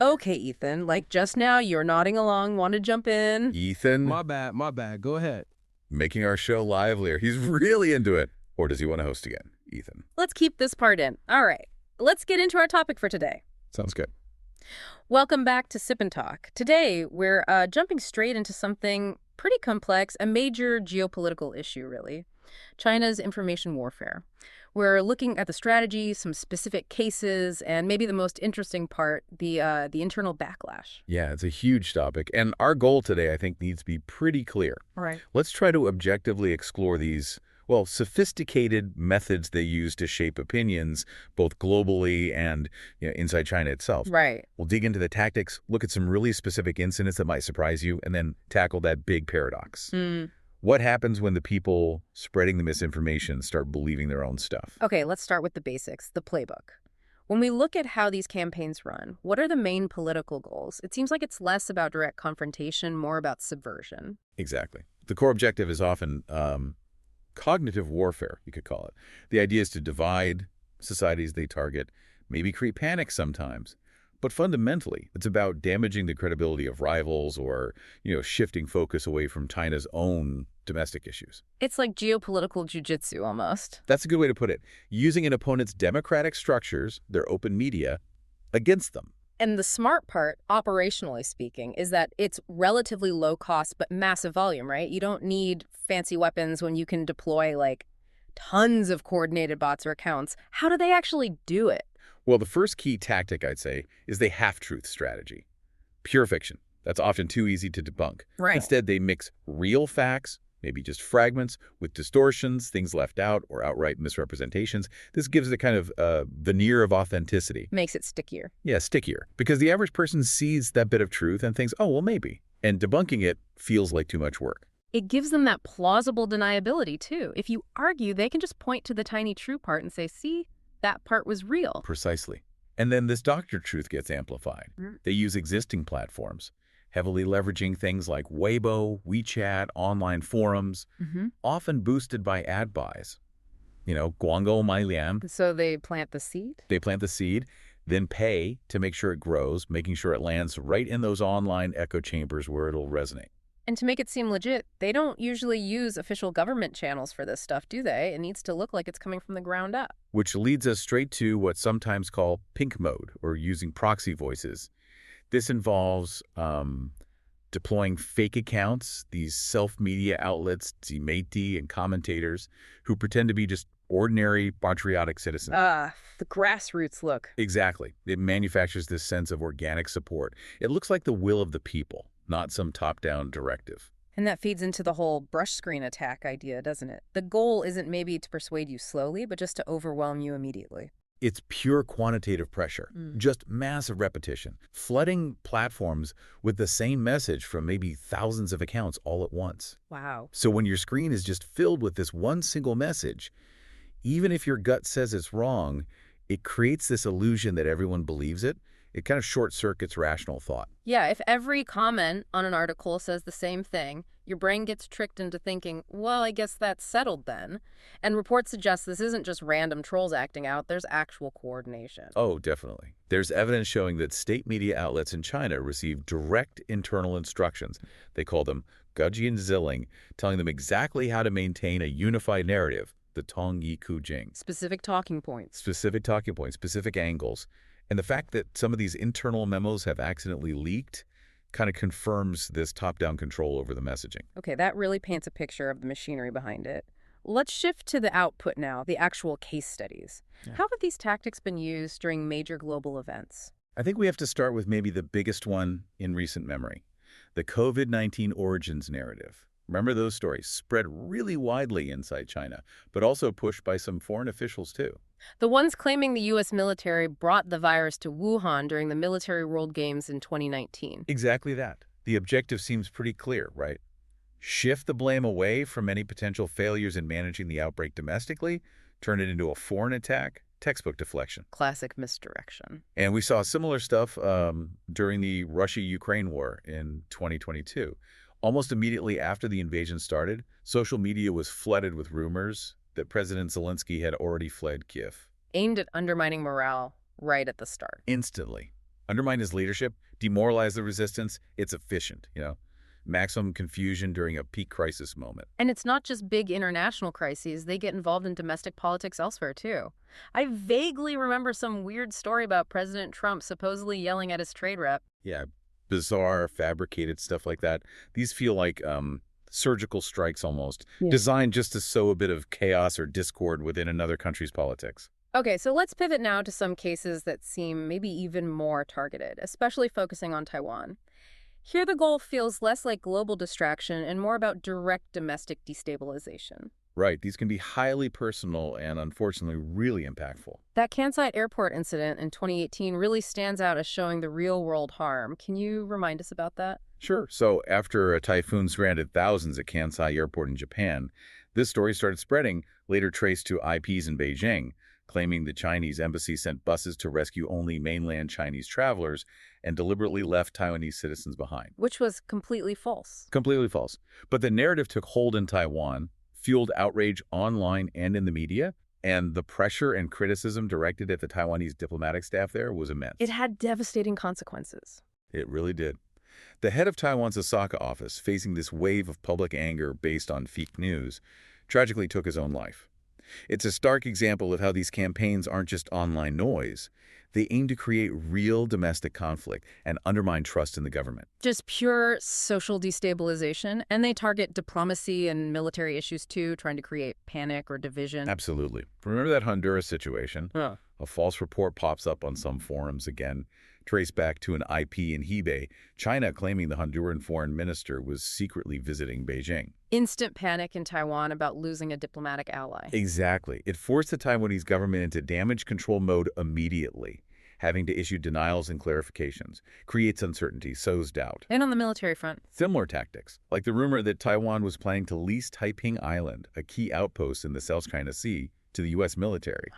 Okay, Ethan, like just now, you're nodding along. Want to jump in? Ethan? My bad. Go ahead. Making our show livelier. He's really into it. Or does he want to host again, Ethan? Let's keep this part in. All right, let's get into our topic for today. Sounds good. Welcome back to Sip&Talk. Today, we're jumping straight into something pretty complex, a major geopolitical issue, really. China's information warfare. We're looking at the strategy, some specific cases, and maybe the most interesting part, the internal backlash. Yeah, it's a huge topic. And our goal today, I think, needs to be pretty clear. Right. Let's try to objectively explore these, well, sophisticated methods they use to shape opinions, both globally and inside China itself. Right. We'll dig into the tactics, look at some really specific incidents that might surprise you, and then tackle that big paradox. What happens when the people spreading the misinformation start believing their own stuff? Okay, let's start with the basics, the playbook. When we look at how these campaigns run, what are the main political goals? It seems like it's less about direct confrontation, more about subversion. Exactly. The core objective is often cognitive warfare, you could call it. The idea is to divide societies they target, maybe create panic sometimes. But fundamentally, it's about damaging the credibility of rivals or, shifting focus away from China's own domestic issues. It's like geopolitical jujitsu almost. That's a good way to put it. Using an opponent's democratic structures, their open media, against them. And the smart part, operationally speaking, is that it's relatively low cost but massive volume, right? You don't need fancy weapons when you can deploy like tons of coordinated bots or accounts. How do they actually do it? Well, the first key tactic, I'd say, is the half-truth strategy. Pure fiction. That's often too easy to debunk. Right. Instead, they mix real facts, maybe just fragments, with distortions, things left out, or outright misrepresentations. This gives it a kind of veneer of authenticity. Makes it stickier. Yeah, stickier. Because the average person sees that bit of truth and thinks, oh, well, maybe. And debunking it feels like too much work. It gives them that plausible deniability, too. If you argue, they can just point to the tiny true part and say, see, that part was real. Precisely. And then this doctored truth gets amplified. They use existing platforms, heavily leveraging things like Weibo, WeChat, online forums, often boosted by ad buys. Guangou Mailian. So they plant the seed? They plant the seed, then pay to make sure it grows, making sure it lands right in those online echo chambers where it'll resonate. And to make it seem legit, they don't usually use official government channels for this stuff, do they? It needs to look like it's coming from the ground up. Which leads us straight to what's sometimes called pink mode, or using proxy voices. This involves deploying fake accounts, these self-media outlets, Zimeiti and commentators, who pretend to be just ordinary patriotic citizens. The grassroots look. Exactly. It manufactures this sense of organic support. It looks like the will of the people, not some top-down directive. And that feeds into the whole brush screen attack idea, doesn't it? The goal isn't maybe to persuade you slowly, but just to overwhelm you immediately. It's pure quantitative pressure, just massive repetition, flooding platforms with the same message from maybe thousands of accounts all at once. Wow. So when your screen is just filled with this one single message, even if your gut says it's wrong, it creates this illusion that everyone believes it. It kind of short-circuits rational thought. Yeah, if every comment on an article says the same thing, your brain gets tricked into thinking, well, I guess that's settled then. And reports suggest this isn't just random trolls acting out, there's actual coordination. Oh, definitely. There's evidence showing that state media outlets in China receive direct internal instructions. They call them Gujian Zilling, telling them exactly how to maintain a unified narrative, the Tong Yi Ku Jing. Specific talking points. Specific talking points, specific angles. And the fact that some of these internal memos have accidentally leaked kind of confirms this top-down control over the messaging. Okay, that really paints a picture of the machinery behind it. Let's shift to the output now, the actual case studies. Yeah. How have these tactics been used during major global events? I think we have to start with maybe the biggest one in recent memory, the COVID-19 origins narrative. Remember those stories spread really widely inside China, but also pushed by some foreign officials too. The ones claiming the U.S. military brought the virus to Wuhan during the Military World Games in 2019. Exactly that. The objective seems pretty clear, right? Shift the blame away from any potential failures in managing the outbreak domestically, turn it into a foreign attack, textbook deflection. Classic misdirection. And we saw similar stuff during the Russia-Ukraine war in 2022. Almost immediately after the invasion started, social media was flooded with rumors that President Zelensky had already fled Kiev. Aimed at undermining morale right at the start. Instantly. Undermine his leadership, demoralize the resistance. It's efficient, Maximum confusion during a peak crisis moment. And it's not just big international crises. They get involved in domestic politics elsewhere, too. I vaguely remember some weird story about President Trump supposedly yelling at his trade rep. Yeah, bizarre, fabricated stuff like that. These feel like surgical strikes almost, designed just to sow a bit of chaos or discord within another country's politics. Okay, so let's pivot now to some cases that seem maybe even more targeted, especially focusing on Taiwan. Here the goal feels less like global distraction and more about direct domestic destabilization. Right. These can be highly personal and, unfortunately, really impactful. That Kansai airport incident in 2018 really stands out as showing the real-world harm. Can you remind us about that? Sure. So after a typhoon stranded thousands at Kansai Airport in Japan, this story started spreading, later traced to IPs in Beijing, claiming the Chinese embassy sent buses to rescue only mainland Chinese travelers and deliberately left Taiwanese citizens behind. Which was completely false. Completely false. But the narrative took hold in Taiwan, fueled outrage online and in the media, and the pressure and criticism directed at the Taiwanese diplomatic staff there was immense. It had devastating consequences. It really did. The head of Taiwan's Osaka office, facing this wave of public anger based on fake news, tragically took his own life. It's a stark example of how these campaigns aren't just online noise. They aim to create real domestic conflict and undermine trust in the government. Just pure social destabilization, and they target diplomacy and military issues too, trying to create panic or division. Absolutely. Remember that Honduras situation? Yeah. A false report pops up on some forums again, traced back to an IP in Hebei, China claiming the Honduran foreign minister was secretly visiting Beijing. Instant panic in Taiwan about losing a diplomatic ally. Exactly. It forced the Taiwanese government into damage control mode immediately, having to issue denials and clarifications, creates uncertainty, sows doubt. And on the military front? Similar tactics, like the rumor that Taiwan was planning to lease Taiping Island, a key outpost in the South China Sea, to the U.S. military.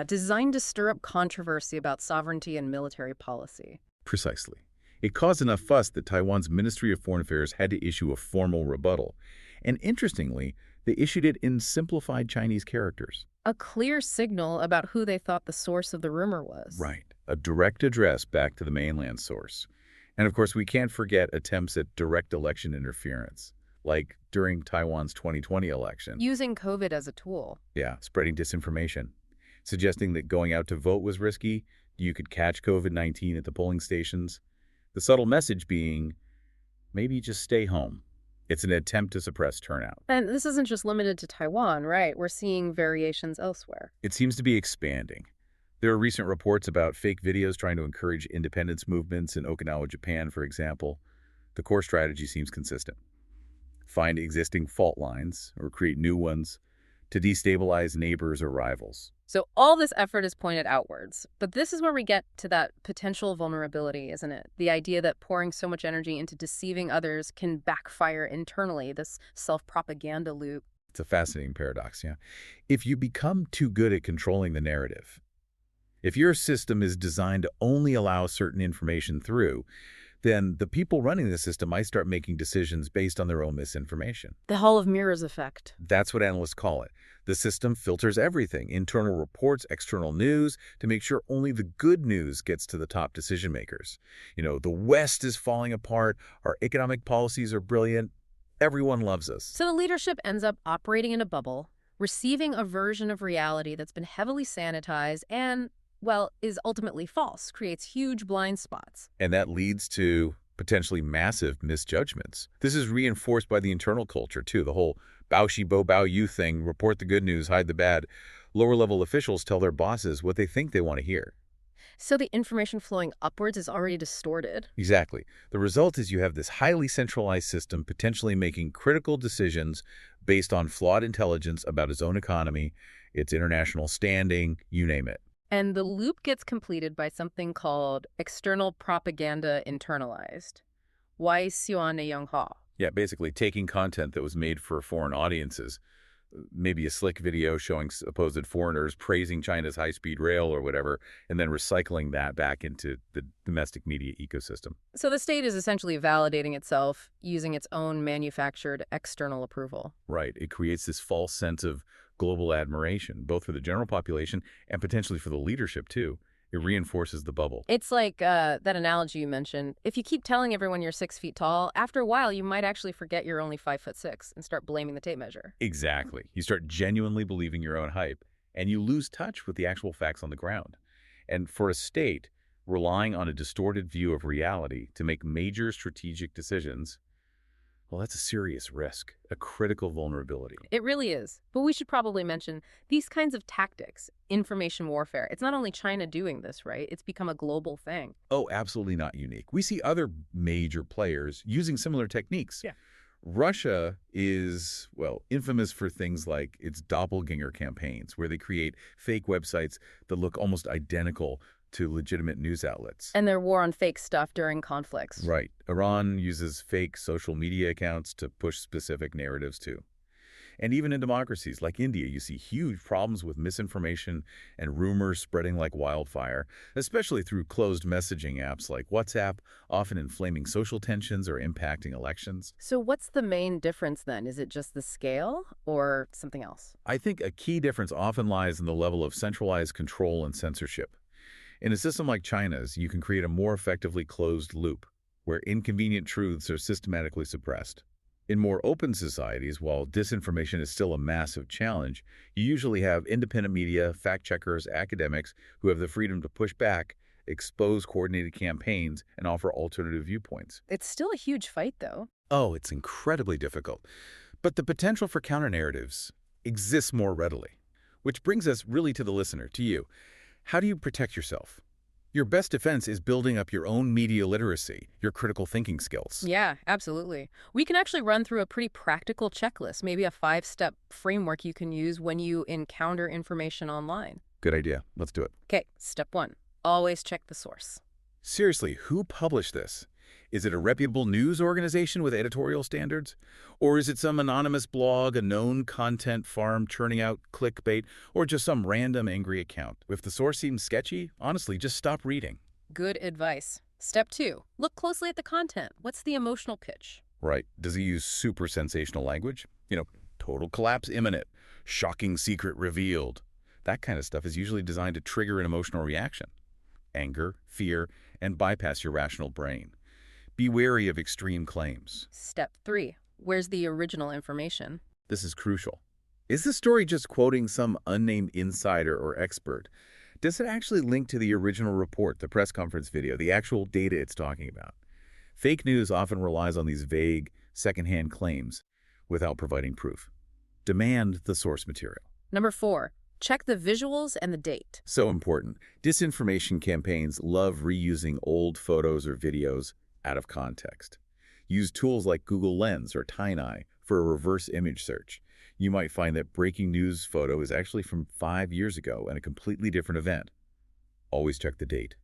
Designed to stir up controversy about sovereignty and military policy. Precisely. It caused enough fuss that Taiwan's Ministry of Foreign Affairs had to issue a formal rebuttal. And interestingly, they issued it in simplified Chinese characters. A clear signal about who they thought the source of the rumor was. Right. A direct address back to the mainland source. And of course, we can't forget attempts at direct election interference, like during Taiwan's 2020 election. Using COVID as a tool. Yeah, spreading disinformation, suggesting that going out to vote was risky, you could catch COVID-19 at the polling stations. The subtle message being, maybe just stay home. It's an attempt to suppress turnout. And this isn't just limited to Taiwan, right? We're seeing variations elsewhere. It seems to be expanding. There are recent reports about fake videos trying to encourage independence movements in Okinawa, Japan, for example. The core strategy seems consistent. Find existing fault lines or create new ones to destabilize neighbors or rivals. So all this effort is pointed outwards. But this is where we get to that potential vulnerability, isn't it? The idea that pouring so much energy into deceiving others can backfire internally, this self-propaganda loop. It's a fascinating paradox, yeah. If you become too good at controlling the narrative, if your system is designed to only allow certain information through, then the people running the system might start making decisions based on their own misinformation. The Hall of Mirrors effect. That's what analysts call it. The system filters everything, internal reports, external news, to make sure only the good news gets to the top decision makers. The West is falling apart, our economic policies are brilliant, everyone loves us. So the leadership ends up operating in a bubble, receiving a version of reality that's been heavily sanitized and, well, is ultimately false, creates huge blind spots. And that leads to potentially massive misjudgments. This is reinforced by the internal culture, too. The whole bao shi bo bao yu thing, report the good news, hide the bad. Lower-level officials tell their bosses what they think they want to hear. So the information flowing upwards is already distorted. Exactly. The result is you have this highly centralized system potentially making critical decisions based on flawed intelligence about its own economy, its international standing, you name it. And the loop gets completed by something called external propaganda internalized. 外宣的用法. Yeah, basically taking content that was made for foreign audiences, maybe a slick video showing supposed foreigners praising China's high-speed rail or whatever, and then recycling that back into the domestic media ecosystem. So the state is essentially validating itself using its own manufactured external approval. Right. It creates this false sense of global admiration, both for the general population and potentially for the leadership, too. It reinforces the bubble. It's like that analogy you mentioned. If you keep telling everyone you're 6 feet tall, after a while you might actually forget you're only 5'6" and start blaming the tape measure. Exactly. You start genuinely believing your own hype, and you lose touch with the actual facts on the ground. And for a state relying on a distorted view of reality to make major strategic decisions, well, that's a serious risk, a critical vulnerability. It really is. But we should probably mention these kinds of tactics, information warfare. It's not only China doing this, right? It's become a global thing. Oh, absolutely not unique. We see other major players using similar techniques. Yeah. Russia is, well, infamous for things like its doppelganger campaigns, where they create fake websites that look almost identical to legitimate news outlets. And their war on fake stuff during conflicts. Right. Iran uses fake social media accounts to push specific narratives too. And even in democracies like India, you see huge problems with misinformation and rumors spreading like wildfire, especially through closed messaging apps like WhatsApp, often inflaming social tensions or impacting elections. So what's the main difference then? Is it just the scale or something else? I think a key difference often lies in the level of centralized control and censorship. In a system like China's, you can create a more effectively closed loop, where inconvenient truths are systematically suppressed. In more open societies, while disinformation is still a massive challenge, you usually have independent media, fact-checkers, academics who have the freedom to push back, expose coordinated campaigns, and offer alternative viewpoints. It's still a huge fight, though. Oh, it's incredibly difficult. But the potential for counter-narratives exists more readily. Which brings us really to the listener, to you. How do you protect yourself? Your best defense is building up your own media literacy, your critical thinking skills. Yeah, absolutely. We can actually run through a pretty practical checklist, maybe a 5-step framework you can use when you encounter information online. Good idea. Let's do it. Okay, step 1. Always check the source. Seriously, who published this? Is it a reputable news organization with editorial standards? Or is it some anonymous blog, a known content farm churning out clickbait, or just some random angry account? If the source seems sketchy, honestly, just stop reading. Good advice. Step 2. Look closely at the content. What's the emotional pitch? Right. Does he use super sensational language? Total collapse imminent, shocking secret revealed. That kind of stuff is usually designed to trigger an emotional reaction. Anger, fear, and bypass your rational brain. Be wary of extreme claims. Step 3. Where's the original information? This is crucial. Is the story just quoting some unnamed insider or expert? Does it actually link to the original report, the press conference video, the actual data it's talking about? Fake news often relies on these vague, secondhand claims without providing proof. Demand the source material. Number 4. Check the visuals and the date. So important. Disinformation campaigns love reusing old photos or videos out of context. Use tools like Google Lens or TinyEye for a reverse image search. You might find that breaking news photo is actually from 5 years ago and a completely different event. Always check the date.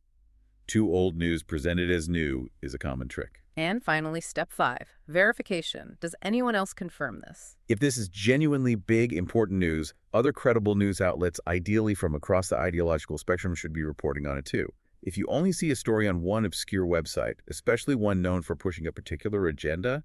Too old news presented as new is a common trick. And finally, step 5. Verification. Does anyone else confirm this? If this is genuinely big, important news, other credible news outlets, ideally from across the ideological spectrum, should be reporting on it too. If you only see a story on one obscure website, especially one known for pushing a particular agenda,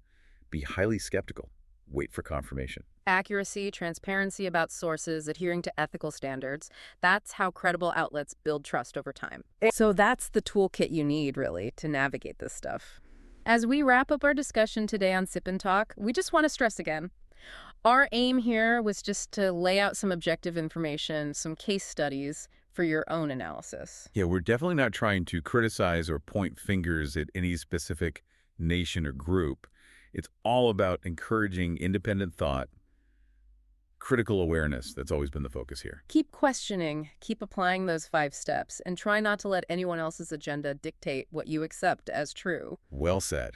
be highly skeptical. Wait for confirmation. Accuracy, transparency about sources, adhering to ethical standards. That's how credible outlets build trust over time. So that's the toolkit you need, really, to navigate this stuff. As we wrap up our discussion today on Sip and Talk, we just want to stress again. Our aim here was just to lay out some objective information, some case studies, for your own analysis. Yeah, we're definitely not trying to criticize or point fingers at any specific nation or group. It's all about encouraging independent thought, critical awareness. That's always been the focus here. Keep questioning, keep applying those 5 steps, and try not to let anyone else's agenda dictate what you accept as true. Well said.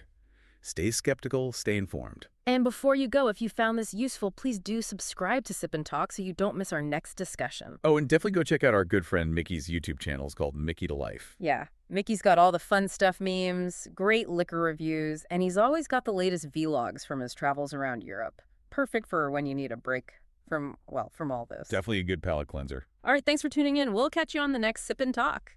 Stay skeptical, stay informed. And before you go, if you found this useful, please do subscribe to Sip and Talk so you don't miss our next discussion. Oh, and definitely go check out our good friend Mickey's YouTube channel. It's called Mickytolife. Yeah, Mickey's got all the fun stuff memes, great liquor reviews, and he's always got the latest vlogs from his travels around Europe. Perfect for when you need a break from all this. Definitely a good palate cleanser. All right, thanks for tuning in. We'll catch you on the next Sip and Talk.